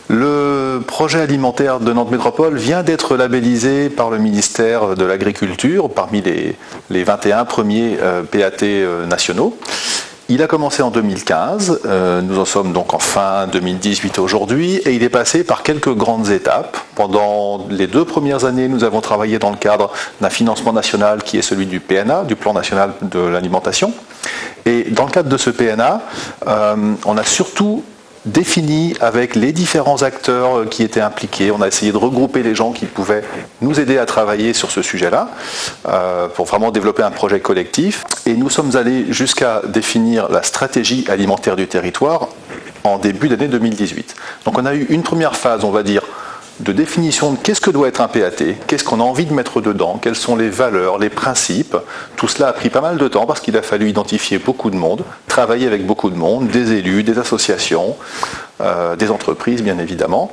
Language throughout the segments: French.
Le projet alimentaire de Nantes Métropole vient d'être labellisé par le ministère de l'Agriculture parmi les 21 premiers PAT nationaux. Il a commencé en 2015, nous en sommes donc en fin 2018 aujourd'hui, et il est passé par quelques grandes étapes. Pendant les 2 premières années, nous avons travaillé dans le cadre d'un financement national qui est celui du PNA, du Plan National de l'Alimentation. Et dans le cadre de ce PNA, on a surtout défini avec les différents acteurs qui étaient impliqués. On a essayé de regrouper les gens qui pouvaient nous aider à travailler sur ce sujet-là pour vraiment développer un projet collectif. Et nous sommes allés jusqu'à définir la stratégie alimentaire du territoire en début d'année 2018. Donc on a eu une première phase, on va dire, de définition de qu'est-ce que doit être un PAT, qu'est-ce qu'on a envie de mettre dedans, quelles sont les valeurs, les principes. Tout cela a pris pas mal de temps parce qu'il a fallu identifier beaucoup de monde, travailler avec beaucoup de monde, des élus, des associations, des entreprises bien évidemment.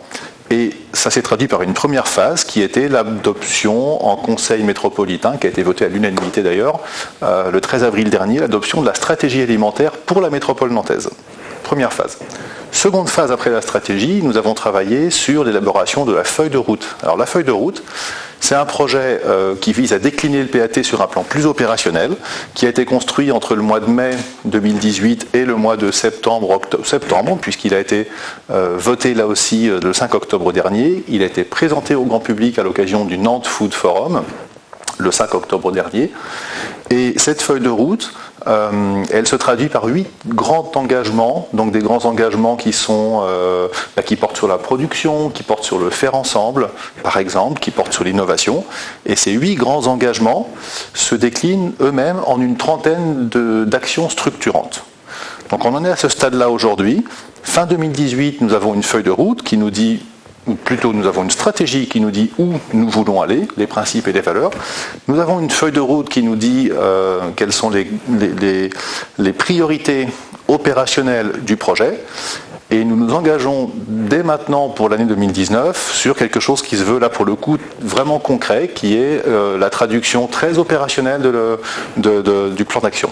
Et ça s'est traduit par une première phase qui était l'adoption en conseil métropolitain, qui a été votée à l'unanimité d'ailleurs, le 13 avril dernier, l'adoption de la stratégie alimentaire pour la métropole nantaise. Première phase. Seconde phase après la stratégie, nous avons travaillé sur l'élaboration de la feuille de route. Alors la feuille de route, c'est un projet qui vise à décliner le PAT sur un plan plus opérationnel, qui a été construit entre le mois de mai 2018 et le mois de septembre, puisqu'il a été voté là aussi le 5 octobre dernier. Il a été présenté au grand public à l'occasion du Nantes Food Forum, le 5 octobre dernier. Et cette feuille de route, elle se traduit par 8 grands engagements, donc des grands engagements qui portent sur la production, qui portent sur le faire ensemble, par exemple, qui portent sur l'innovation. Et ces 8 grands engagements se déclinent eux-mêmes en une trentaine d'actions structurantes. Donc on en est à ce stade-là aujourd'hui. Fin 2018, nous avons une feuille de route qui nous dit, ou plutôt nous avons une stratégie qui nous dit où nous voulons aller, les principes et les valeurs. Nous avons une feuille de route qui nous dit quelles sont les priorités opérationnelles du projet. Et nous nous engageons dès maintenant pour l'année 2019 sur quelque chose qui se veut là pour le coup vraiment concret, qui est la traduction très opérationnelle du plan d'action.